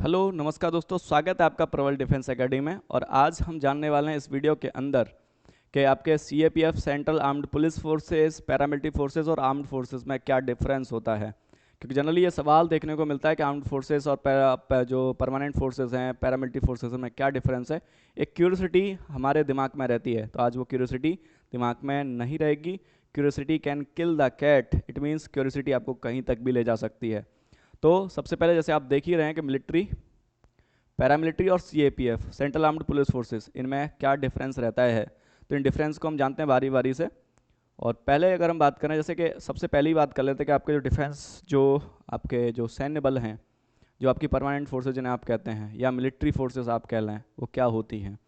Hello नमस्कार दोस्तों, स्वागत है आपका प्रबल डिफेंस एकेडमी में। और आज हम जानने वाले हैं इस वीडियो के अंदर कि आपके CAPF central armed police forces, paramilitary forces और आर्म्ड फोर्सेस में क्या डिफरेंस होता है। क्योंकि जनरली ये सवाल देखने को मिलता है कि आर्म्ड फोर्सेस और जो परमानेंट फोर्सेस हैं, पैरामिलिट्री फोर्सेस में क्या डिफरेंस है। एक क्यूरियोसिटी हमारे दिमाग में रहती है, तो आज वो क्यूरियोसिटी दिमाग में नहीं रहेगी। Curiosity can kill the cat, it means curiosity आपको कहीं तक भी ले जा सकती है। तो सबसे पहले जैसे आप देख ही रहे हैं कि मिलिट्री, पैरामिलिट्री और CAPF central armed police forces, इनमें क्या डिफरेंस रहता है। तो इन डिफरेंस को हम जानते हैं बारी बारी से। और पहले अगर हम बात करें, जैसे कि सबसे पहली बात कर लेते हैं कि आपके जो डिफेंस, जो आपके जो सैन्य बल हैं, जो आपकी परमानेंट फोर्सेज जिन्हें आप कहते हैं, या मिलिट्री फोर्सेस आप कह लें, वो क्या होती हैं।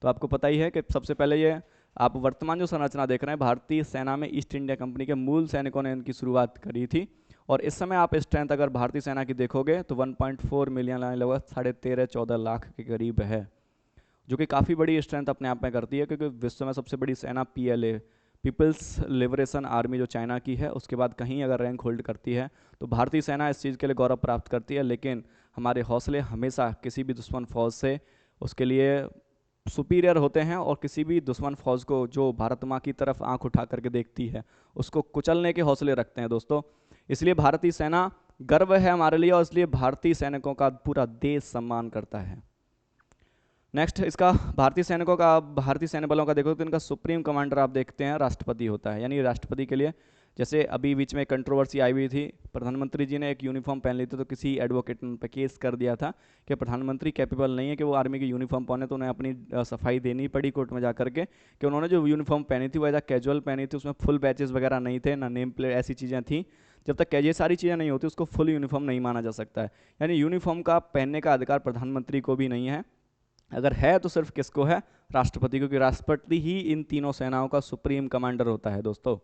तो आपको पता ही है कि सबसे पहले ये आप वर्तमान जो संरचना देख रहे हैं, भारतीय सेना में ईस्ट इंडिया कंपनी के मूल सैनिकों ने इनकी शुरुआत करी थी। और इस समय आप स्ट्रेंथ अगर भारतीय सेना की देखोगे तो 1.4 मिलियन, लगभग 13.5-14 लाख के करीब है, जो कि काफ़ी बड़ी स्ट्रेंथ अपने आप में करती है। क्योंकि विश्व में सबसे बड़ी सेना पीएलए, पीपल्स लिबरेशन आर्मी, जो चाइना की है, उसके बाद कहीं अगर रैंक होल्ड करती है तो भारतीय सेना इस चीज़ के लिए गौरव प्राप्त करती है। लेकिन हमारे हौसले हमेशा किसी भी दुश्मन फौज से उसके लिए सुपीरियर होते हैं, और किसी भी दुश्मन फौज को जो भारत माँ की तरफ आंख उठा करके देखती है, उसको कुचलने के हौसले रखते हैं दोस्तों। इसलिए भारतीय सेना गर्व है हमारे लिए, और इसलिए भारतीय सैनिकों का पूरा देश सम्मान करता है। नेक्स्ट, इसका भारतीय सैनिकों का, भारतीय सैन्य बलों का देखो तो इनका सुप्रीम कमांडर आप देखते हैं राष्ट्रपति होता है। यानी राष्ट्रपति के लिए, जैसे अभी बीच में कंट्रोवर्सी आई हुई थी, प्रधानमंत्री जी ने एक यूनिफॉर्म पहन ली थी, तो किसी एडवोकेट ने पे केस कर दिया था कि प्रधानमंत्री कैपेबल नहीं है कि वो आर्मी की यूनिफॉर्म पहने, तो उन्हें अपनी सफाई देनी पड़ी कोर्ट में जा करके कि उन्होंने जो यूनिफॉर्म पहनी थी वो एज कैजुअल पहनी थी, उसमें फुल बैचेस वगैरह नहीं थे, ना नेम प्लेट, ऐसी चीज़ें थी। जब तक ये सारी चीज़ें नहीं होती उसको फुल यूनिफॉर्म नहीं माना जा सकता है। यानी यूनिफॉर्म का पहनने का अधिकार प्रधानमंत्री को भी नहीं है, अगर है तो सिर्फ किसको है, राष्ट्रपति, क्योंकि राष्ट्रपति ही इन तीनों सेनाओं का सुप्रीम कमांडर होता है दोस्तों।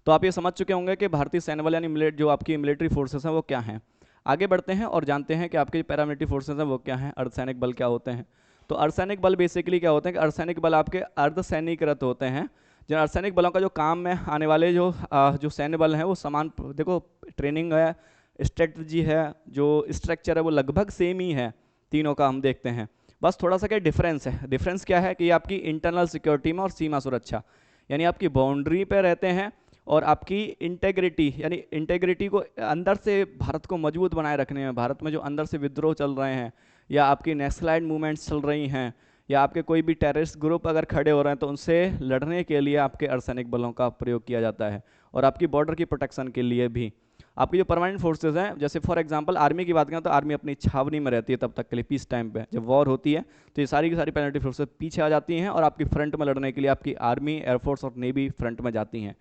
तो आप ये समझ चुके होंगे कि भारतीय सैन्य बल यानी जो आपकी मिलिट्री फोर्सेस हैं वो क्या हैं। आगे बढ़ते हैं और जानते हैं कि आपके पैरामिलिट्री फोर्सेस हैं वो क्या हैं, अर्धसैनिक बल क्या होते हैं। तो अर्धसैनिक बल बेसिकली क्या होते हैं कि अर्धसैनिक बल आपके अर्धसैनिकरत होते हैं। जिन अर्धसैनिक बलों का जो काम में आने वाले जो सैन्य बल हैं वो समान, देखो ट्रेनिंग है, स्ट्रेटजी है, जो स्ट्रक्चर है वो लगभग सेम ही है तीनों का, हम देखते हैं। बस थोड़ा सा क्या डिफरेंस है, डिफरेंस क्या है कि आपकी इंटरनल सिक्योरिटी में और सीमा सुरक्षा, यानी आपकी बाउंड्री पे रहते हैं, और आपकी इंटेग्रिटी, यानी इंटेग्रिटी को अंदर से भारत को मजबूत बनाए रखने में, भारत में जो अंदर से विद्रोह चल रहे हैं, या आपकी नक्सलाइट मूवमेंट्स चल रही हैं, या आपके कोई भी टेररिस्ट ग्रुप अगर खड़े हो रहे हैं, तो उनसे लड़ने के लिए आपके अर्धसैनिक बलों का प्रयोग किया जाता है। और आपकी बॉर्डर की प्रोटेक्शन के लिए भी आपकी जो परमानेंट फोर्सेज हैं, जैसे फॉर एग्जांपल आर्मी की बात करें तो आर्मी अपनी छावनी में रहती है तब तक के लिए, पीस टाइम पे जब वॉर होती है तो ये सारी की सारी पैरामिलिट्री फोर्सेज पीछे आ जाती हैं, और आपकी फ्रंट में लड़ने के लिए आपकी आर्मी, एयरफोर्स और नेवी फ्रंट में जाती हैं।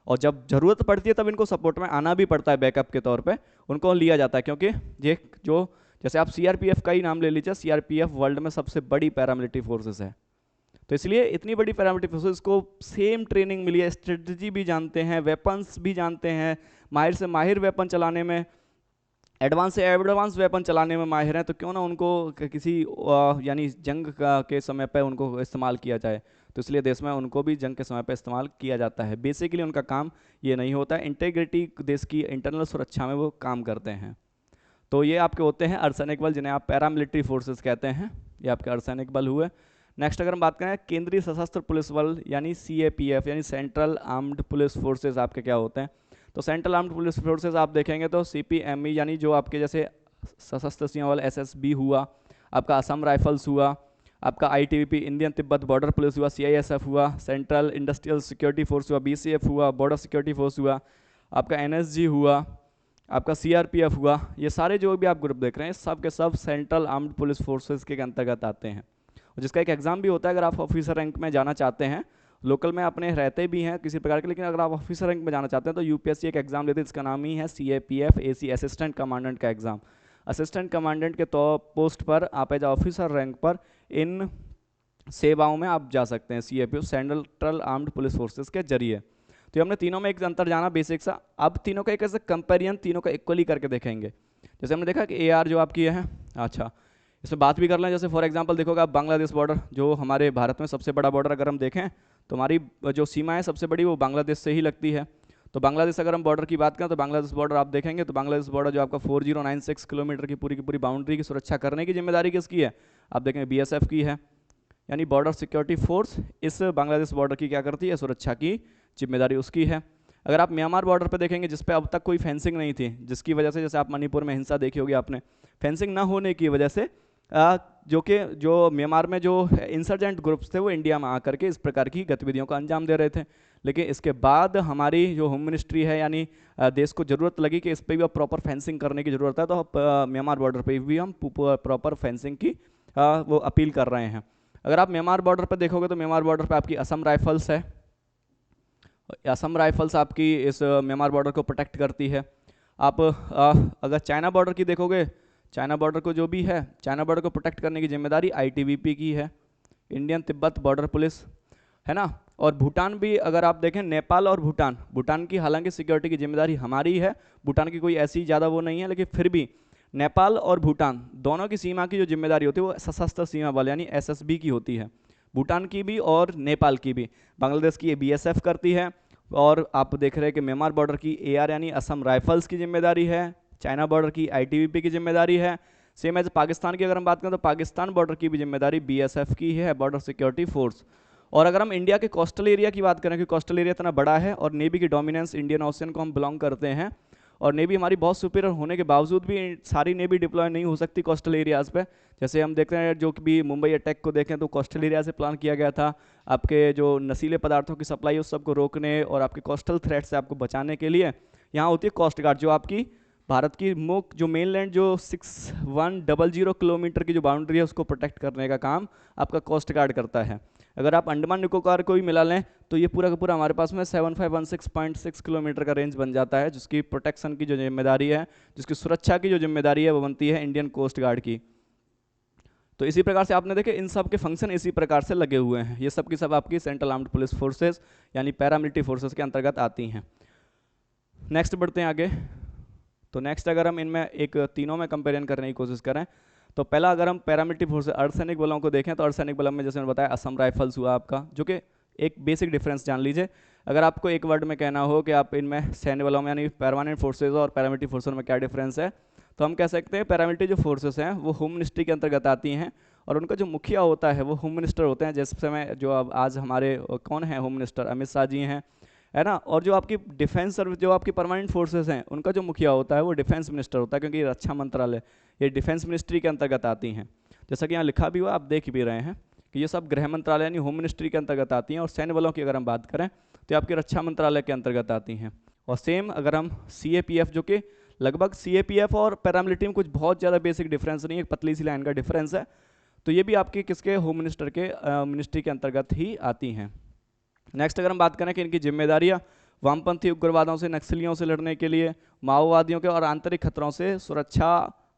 और जब जरूरत पड़ती है तब इनको सपोर्ट में आना भी पड़ता है, बैकअप के तौर पे उनको लिया जाता है। क्योंकि ये जो, जैसे आप सीआरपीएफ का ही नाम ले लीजिए, सीआरपीएफ वर्ल्ड में सबसे बड़ी पैरामिलिट्री फोर्सेस है, तो इसलिए इतनी बड़ी पैरामिलिट्री फोर्सेस को सेम ट्रेनिंग मिली है, स्ट्रेटजी भी जानते हैं, वेपन्स भी जानते हैं, माहिर से माहिर वेपन चलाने में, एडवांस से एडवांस वेपन चलाने में माहिर हैं, तो क्यों ना उनको किसी यानी जंग के समय पर उनको इस्तेमाल किया जाए। तो इसलिए देश में उनको भी जंग के समय पर इस्तेमाल किया जाता है। बेसिकली उनका काम ये नहीं होता है, इंटेग्रिटी, देश की इंटरनल सुरक्षा में वो काम करते हैं। तो ये आपके होते हैं अर्धसैनिक बल, जिन्हें आप पैरामिलिट्री फोर्सेस कहते हैं, ये आपके अर्धसैनिक बल हुए। नेक्स्ट अगर हम बात करें केंद्रीय सशस्त्र पुलिस बल यानी सीएपीएफ, यानी सेंट्रल आर्म्ड पुलिस फोर्सेस आपके क्या होते हैं। तो सेंट्रल आर्म्ड पुलिस फोर्सेस आप देखेंगे तो सीपीएमई, यानी जो आपके जैसे सशस्त्र सीमा बल एसएसबी हुआ, आपका असम राइफल्स हुआ, आपका ITBP Indian Tibet border police हुआ, सीआईएसएफ हुआ, सेंट्रल इंडस्ट्रियल सिक्योरिटी फोर्स हुआ, बीसीएफ हुआ, बॉर्डर सिक्योरिटी फोर्स हुआ, आपका एनएसजी हुआ, आपका सीआरपीएफ हुआ। ये सारे जो भी आप ग्रुप देख रहे हैं सब के सब सेंट्रल आर्म्ड पुलिस फोर्सेस के अंतर्गत आते हैं, और जिसका एक एग्जाम भी होता है अगर आप ऑफिसर रैंक में जाना चाहते हैं। लोकल में अपने रहते भी हैं किसी प्रकार के, लेकिन अगर आप ऑफिसर रैंक में जाना चाहते हैं तो यूपीएससी एक एग्जाम लेती है, इसका नाम ही है सीएपीएफ एसी, असिस्टेंट कमांडेंट का एग्जाम। असिस्टेंट कमांडेंट के पोस्ट पर आप एज ऑफिसर रैंक पर इन सेवाओं में आप जा सकते हैं, CAPF central armed police forces के जरिए। तो ये हमने तीनों में एक अंतर जाना बेसिक सा। अब तीनों का एक ऐसे कंपेरिजन, तीनों का इक्वली करके देखेंगे। जैसे हमने देखा कि एआर जो आपकी है, अच्छा इसमें बात भी कर लें। जैसे फॉर एग्जांपल देखोगे आप बांग्लादेश बॉर्डर, जो हमारे भारत में सबसे बड़ा बॉर्डर अगर हम देखें तो हमारी जो सीमा है सबसे बड़ी वो बांग्लादेश से ही लगती है। तो बांग्लादेश अगर हम बॉर्डर की बात करें तो बांग्लादेश बॉर्डर आप देखेंगे तो बांग्लादेश बॉर्डर जो आपका 4096 किलोमीटर की पूरी बाउंड्री की सुरक्षा करने की जिम्मेदारी किसकी है, आप देखेंगे बीएसएफ की है, यानी बॉर्डर सिक्योरिटी फोर्स इस बांग्लादेश बॉर्डर की क्या करती है, सुरक्षा की जिम्मेदारी उसकी है। अगर आप म्यांमार बॉर्डर पर देखेंगे जिस पे अब तक कोई फेंसिंग नहीं थी, जिसकी वजह से जैसे आप मणिपुर में हिंसा देखी होगी आपने, फेंसिंग ना होने की वजह से जो म्यांमार में जो इंसर्जेंट ग्रुप्स थे वो इंडिया में आकर के इस प्रकार की गतिविधियों का अंजाम दे रहे थे। लेकिन इसके बाद हमारी जो होम मिनिस्ट्री है यानी देश को ज़रूरत लगी कि इस पर भी अब प्रॉपर फेंसिंग करने की ज़रूरत है, तो म्यांमार बॉर्डर पर भी हम प्रॉपर फेंसिंग की वो अपील कर रहे हैं। अगर आप म्यांमार बॉर्डर पर देखोगे तो म्यांमार बॉर्डर पर आपकी असम राइफल्स है, असम राइफल्स आपकी इस म्यांमार बॉर्डर को प्रोटेक्ट करती है। आप अगर चाइना बॉर्डर की देखोगे, चाइना बॉर्डर को जो भी है, चाइना बॉर्डर को प्रोटेक्ट करने की जिम्मेदारी आईटीबीपी की है, इंडियन तिब्बत बॉर्डर पुलिस है ना। और भूटान भी अगर आप देखें, नेपाल और भूटान की हालांकि सिक्योरिटी की जिम्मेदारी हमारी है, भूटान की कोई ऐसी ज़्यादा वो नहीं है, लेकिन फिर भी नेपाल और भूटान दोनों की सीमा की जो जिम्मेदारी होती है वो सशस्त्र सीमा बल यानी एसएसबी की होती है, भूटान की भी और नेपाल की भी। बांग्लादेश की बीएसएफ करती है, और आप देख रहे हैं कि म्यांमार बॉर्डर की एआर यानी असम राइफल्स की जिम्मेदारी है, चाइना बॉर्डर की आईटीबीपी की जिम्मेदारी है। सेम एज पाकिस्तान की अगर हम बात करें तो पाकिस्तान बॉर्डर की भी जिम्मेदारी बीएसएफ की है, बॉर्डर सिक्योरिटी फोर्स। और अगर हम इंडिया के कोस्टल एरिया की बात करें कि कोस्टल एरिया इतना बड़ा है और नेवी की डोमिनेंस इंडियन ओशन को हम बिलोंग करते हैं, और नेवी हमारी बहुत सुपीरियर होने के बावजूद भी सारी नेवी डिप्लॉय नहीं हो सकती कोस्टल एरियाज़ पे। जैसे हम देखते हैं जो कि भी मुंबई अटैक को देखें तो कोस्टल एरिया से प्लान किया गया था, आपके जो नशीले पदार्थों की सप्लाई उस सबको रोकने और आपके कोस्टल थ्रेट से आपको बचाने के लिए यहाँ होती है कोस्ट गार्ड, जो आपकी भारत की मुख्य जो मेनलैंड जो 6100 किलोमीटर की जो बाउंड्री है उसको प्रोटेक्ट करने का काम आपका कोस्ट गार्ड करता है। अगर आप अंडमान निकोबार को भी मिला लें तो ये पूरा का पूरा हमारे पास में 7516.6 किलोमीटर का रेंज बन जाता है, जिसकी प्रोटेक्शन की जो जिम्मेदारी है, जिसकी सुरक्षा की जो जिम्मेदारी है वो बनती है इंडियन कोस्ट गार्ड की। तो इसी प्रकार से आपने देखे इन सब के फंक्शन इसी प्रकार से लगे हुए हैं, ये सब की सब आपकी सेंट्रल आर्म्ड पुलिस फोर्सेस यानी पैरामिलिट्री फोर्सेस के अंतर्गत आती हैं। नेक्स्ट बढ़ते हैं आगे। तो नेक्स्ट अगर हम इनमें एक तीनों में कंपेरिजन करने की कोशिश करें तो पहला अगर हम पैरामिलिट्री फोर्सेस अर्धसैनिक बलों को देखें तो अर्धसैनिक बलों में जैसे मैंने बताया असम राइफल्स हुआ आपका, जो कि एक बेसिक डिफरेंस जान लीजिए। अगर आपको एक वर्ड में कहना हो कि आप इनमें सैन्य बलों में यानी परमानेंट फोर्सेज और पैरामिलिट्री फोर्सेज में क्या डिफरेंस है, तो हम कह सकते हैं पैरामिलिट्री जो फोर्सेस हैं वो होम मिनिस्ट्री के अंतर्गत आती हैं और उनका जो मुखिया होता है वो होम मिनिस्टर होते हैं। जिस समय जो अब आज हमारे कौन है होम मिनिस्टर, अमित शाह जी हैं, है ना। और जो आपकी डिफेंस सर्विस जो आपकी परमानेंट फोर्सेस हैं उनका जो मुखिया होता है वो डिफेंस मिनिस्टर होता है, क्योंकि रक्षा मंत्रालय ये डिफेंस मिनिस्ट्री के अंतर्गत आती हैं। जैसा कि यहाँ लिखा भी हुआ आप देख भी रहे हैं कि ये सब गृह मंत्रालय यानी होम मिनिस्ट्री के अंतर्गत आती हैं। और सैन्य बलों की अगर हम बात करें तो आपकी रक्षा मंत्रालय के अंतर्गत आती हैं। और सेम अगर हम CAPF जो कि लगभग CAPF और पैरामिलिट्री में कुछ बहुत ज़्यादा बेसिक डिफरेंस नहीं है, एक पतली सी लाइन का डिफरेंस है, तो ये भी आपके किसके होम मिनिस्टर के मिनिस्ट्री के अंतर्गत ही आती हैं। नेक्स्ट अगर हम बात करें कि इनकी जिम्मेदारियाँ वामपंथी उग्रवादों से, नक्सलियों से लड़ने के लिए, माओवादियों के और आंतरिक खतरों से सुरक्षा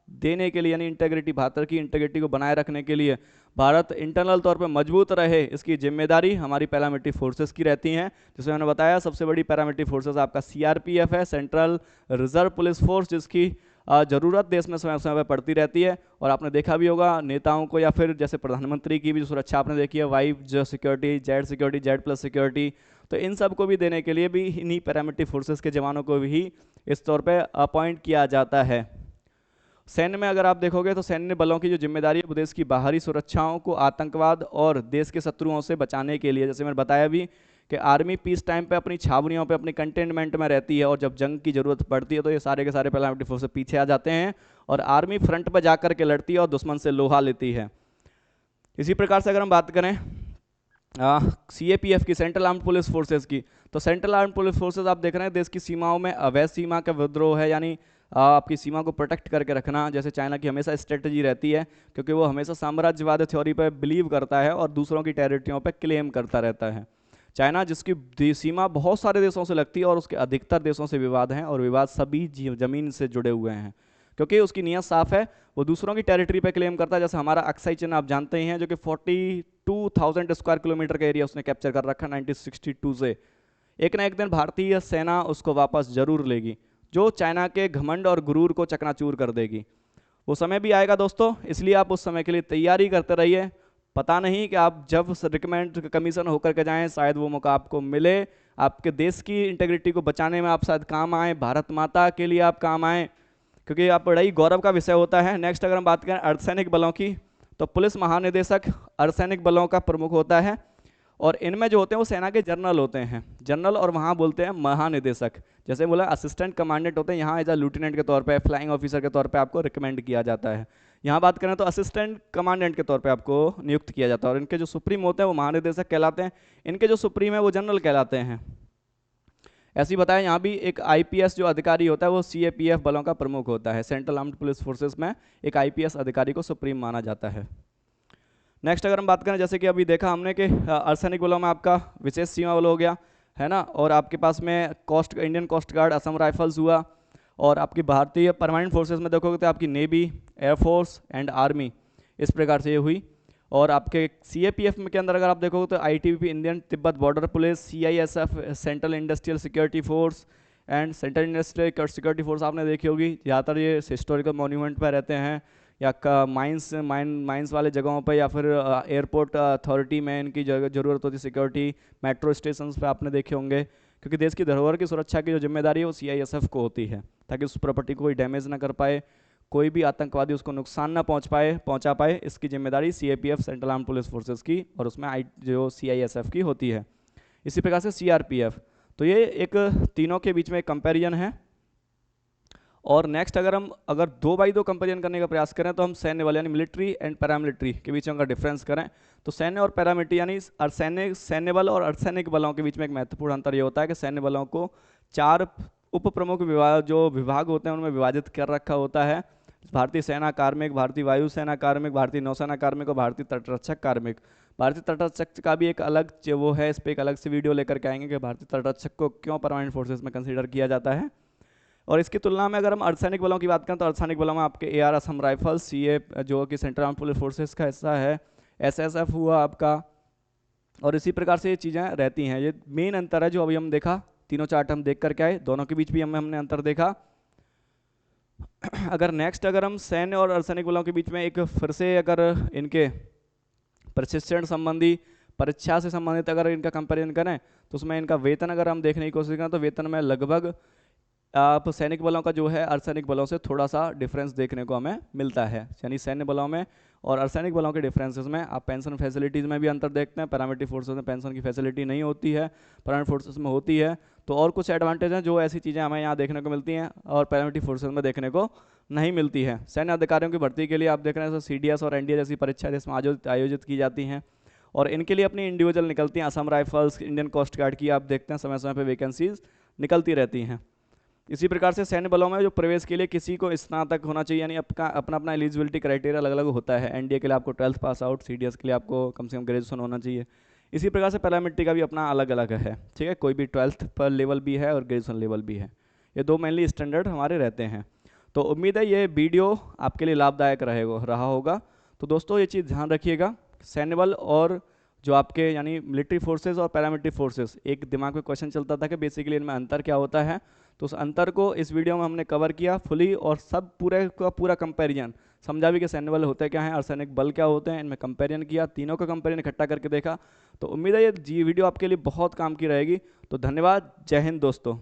देने के लिए यानी इंटेग्रिटी, भारत की इंटेग्रिटी को बनाए रखने के लिए, भारत इंटरनल तौर पर मजबूत रहे, इसकी जिम्मेदारी हमारी पैरामिलिट्री फोर्सेस की रहती हैं। जैसे मैंने बताया सबसे बड़ी पैरामिलिट्री फोर्सेस आपका CRPF है, सेंट्रल रिजर्व पुलिस फोर्स, जिसकी ज़रूरत देश में समय समय पर पड़ती रहती है। और आपने देखा भी होगा नेताओं को या फिर जैसे प्रधानमंत्री की भी जो सुरक्षा आपने देखी है, वाई जो सिक्योरिटी, जेड+ सिक्योरिटी, तो इन सब को भी देने के लिए भी इन्हीं पैरामिलिट्री फोर्सेस के जवानों को भी इस तौर पे अपॉइंट किया जाता है। सैन्य में अगर आप देखोगे तो सैन्य बलों की जो जिम्मेदारी है वो देश की बाहरी सुरक्षाओं को आतंकवाद और देश के शत्रुओं से बचाने के लिए, जैसे मैंने बताया भी कि आर्मी पीस टाइम पे अपनी छावनियों पे अपनी कंटेनमेंट में रहती है और जब जंग की जरूरत पड़ती है तो ये सारे के सारे पैरामिलिट्री फोर्सेस पीछे आ जाते हैं और आर्मी फ्रंट पर जाकर के लड़ती है और दुश्मन से लोहा लेती है। इसी प्रकार से अगर हम बात करें CAPF की, सेंट्रल आर्म्ड पुलिस फोर्सेस की, तो सेंट्रल आर्म्ड पुलिस फोर्सेस आप देख रहे हैं देश की सीमाओं में अवैध सीमा का विद्रोह है, यानी आपकी सीमा को प्रोटेक्ट करके रखना। जैसे चाइना की हमेशा स्ट्रेटजी रहती है क्योंकि वो हमेशा साम्राज्यवाद थ्योरी पर बिलीव करता है और दूसरों की टेरिटरियों पर क्लेम करता रहता है। चाइना जिसकी सीमा बहुत सारे देशों से लगती है और उसके अधिकतर देशों से विवाद हैं और विवाद सभी ज़मीन से जुड़े हुए हैं, क्योंकि उसकी नीयत साफ है, वो दूसरों की टेरिटरी पे क्लेम करता है। जैसे हमारा अक्साई चीन आप जानते ही हैं, जो कि 42,000 स्क्वायर किलोमीटर का एरिया उसने कैप्चर कर रखा 1962 से। एक ना एक दिन भारतीय सेना उसको वापस जरूर लेगी, जो चाइना के घमंड और गुरूर को चकनाचूर कर देगी। वो समय भी आएगा दोस्तों, इसलिए आप उस समय के लिए तैयारी करते रहिए। पता नहीं कि आप जब रिकमेंड कमीशन होकर के जाएं शायद वो मौका आपको मिले, आपके देश की इंटेग्रिटी को बचाने में आप शायद काम आए, भारत माता के लिए आप काम आए, क्योंकि आप बड़ा ही गौरव का विषय होता है। नेक्स्ट अगर हम बात करें अर्धसैनिक बलों की, तो पुलिस महानिदेशक अर्धसैनिक बलों का प्रमुख होता है, और इनमें जो होते हैं वो सेना के जनरल होते हैं, जनरल, और वहाँ बोलते हैं महानिदेशक। जैसे बोला असिस्टेंट कमांडेंट होते हैं, यहाँ एज अ लेफ्टिनेंट के तौर पे, फ्लाइंग ऑफिसर के तौर पे आपको रिकमेंड किया जाता है। यहाँ बात करें तो असिस्टेंट कमांडेंट के तौर पे आपको नियुक्त किया जाता है, और इनके जो सुप्रीम होते हैं वो महानिदेशक कहलाते हैं, इनके जो सुप्रीम है वो जनरल कहलाते हैं। ऐसे ही बताया यहाँ भी एक आईपीएस जो अधिकारी होता है वो सीएपीएफ बलों का प्रमुख होता है। सेंट्रल आर्म्ड पुलिस फोर्सेस में एक आईपीएस अधिकारी को सुप्रीम माना जाता है। नेक्स्ट अगर हम बात करें, जैसे कि अभी देखा हमने कि अर्धसैनिक बलों में आपका विशेष सीमा बल हो गया है ना, और आपके पास में Indian coast guard, Assam rifles हुआ, और आपकी भारतीय परमानेंट फोर्सेस में देखोगे तो आपकी नेवी, एयरफोर्स एंड आर्मी, इस प्रकार से ये हुई। और आपके सीएपीएफ में के अंदर अगर आप देखोगे तो ITBP, Indian Tibet border police, CISF, central industrial security force and central industrial security force आपने देखी होगी। ज़्यादातर ये हिस्टोरिकल मॉन्यूमेंट पर रहते हैं, या माइंस वाले जगहों पर, या फिर एयरपोर्ट अथॉरिटी में इनकी ज़रूरत होती है सिक्योरिटी, मेट्रो स्टेशन पे आपने देखे होंगे, क्योंकि देश की धरोहर की सुरक्षा की जो जिम्मेदारी है वो सीआईएसएफ को होती है, ताकि उस प्रॉपर्टी को कोई डैमेज ना कर पाए, कोई भी आतंकवादी उसको नुकसान ना पहुंचा पाए, इसकी जिम्मेदारी CAPF central arm police forces की, और उसमें जो सीआईएसएफ की होती है। इसी प्रकार से सीआरपीएफ। तो ये एक तीनों के बीच में एक कंपैरिजन है। और नेक्स्ट अगर 2x2 कंपेरिजन करने का प्रयास करें तो हम सैन्य बल यानी मिलिट्री एंड पैरामिलिट्री के बीच में अगर डिफरेंस करें तो सैन्य और पैरामिलिट्री यानी सैन्य बल और अर्धसैनिक बलों के बीच में एक महत्वपूर्ण अंतर ये होता है कि सैन्य बलों को 4 उप प्रमुख विभाग होते हैं उनमें विभाजित कर रखा होता है। भारतीय सेना कार्मिक, भारतीय वायुसेना कार्मिक, भारतीय नौसेना कार्मिक और भारतीय तटरक्षक कार्मिक। भारतीय तटरक्षक का भी एक अलग वो है, इस पर एक अलग से वीडियो लेकर के आएंगे कि भारतीय तटरक्षक को क्यों परमानेंट फोर्सेस में कंसीडर किया जाता है। और इसकी तुलना में अगर हम अर्धसैनिक बलों की बात करें तो अर्धसैनिक बलों में आपके एआर असम राइफल्स, सीए जो कि सेंट्रल आर्म्ड पुलिस फोर्सेस का हिस्सा है, एसएसएफ हुआ आपका, और इसी प्रकार से ये चीज़ें रहती हैं। ये मेन अंतर है जो अभी हम देखा, तीनों चार्ट हम देख करके आए, दोनों के बीच भी हमने अंतर देखा। अगर हम सैन्य और अर्धसैनिक बलों के बीच में एक फिर से अगर इनके प्रशिक्षण संबंधी, परीक्षा से संबंधित अगर इनका कंपेरिजन करें तो उसमें इनका वेतन अगर हम देखने की कोशिश करें तो वेतन में लगभग आप सैनिक बलों का जो है अर्धसैनिक बलों से थोड़ा सा डिफरेंस देखने को हमें मिलता है। यानी सैन्य बलों में और अर्धसैनिक बलों के डिफरेंसेस में आप पेंशन फैसिलिटीज़ में भी अंतर देखते हैं। पैरामिलिट्री फोर्सेस में पेंशन की फैसिलिटी नहीं होती है, परमानेंट फोर्सेस में होती है। तो और कुछ एडवांटेज हैं जो ऐसी चीज़ें हमें यहाँ देखने को मिलती हैं और पैरामिलिट्री फोर्सेस में देखने को नहीं मिलती है। सैन्य अधिकारियों की भर्ती के लिए आप देख रहे हैं सीडीएस और एनडीए जैसी परीक्षाएं इसमें आयोजित की जाती हैं, और इनके लिए अपनी इंडिविजुअल निकलती हैं। Assam rifles, Indian coast guard की आप देखते हैं समय समय पर वैकेंसीज निकलती रहती हैं। इसी प्रकार से सैन्य बलों में जो प्रवेश के लिए किसी को स्नातक होना चाहिए, यानी अपना अपना एलिजिबिलिटी क्राइटेरिया अलग अलग होता है। एनडीए के लिए आपको 12th पास आउट, सीडीएस के लिए आपको कम से कम ग्रेजुएशन होना चाहिए। इसी प्रकार से पैरामिलिट्री का भी अपना अलग अलग है, ठीक है, कोई भी 12th पर लेवल भी है और ग्रेजुएशन लेवल भी है। ये दो मेनली स्टैंडर्ड हमारे रहते हैं। तो उम्मीद है ये वीडियो आपके लिए लाभदायक रहा होगा। तो दोस्तों ये चीज़ ध्यान रखिएगा, सैन्य बल और जो आपके यानी मिलिट्री फोर्सेस और पैरामिलिट्री फोर्सेस, एक दिमाग में क्वेश्चन चलता था कि बेसिकली इनमें अंतर क्या होता है। तो उस अंतर को इस वीडियो में हमने कवर किया फुली, और सब पूरे का पूरा कंपैरिजन समझा भी कि सैन्य बल होते क्या हैं, अर्धसैनिक बल क्या होते हैं, इनमें कंपैरिजन किया, तीनों का कंपैरिजन इकट्ठा करके देखा। तो उम्मीद है ये वीडियो आपके लिए बहुत काम की रहेगी। तो धन्यवाद, जय हिंद दोस्तों।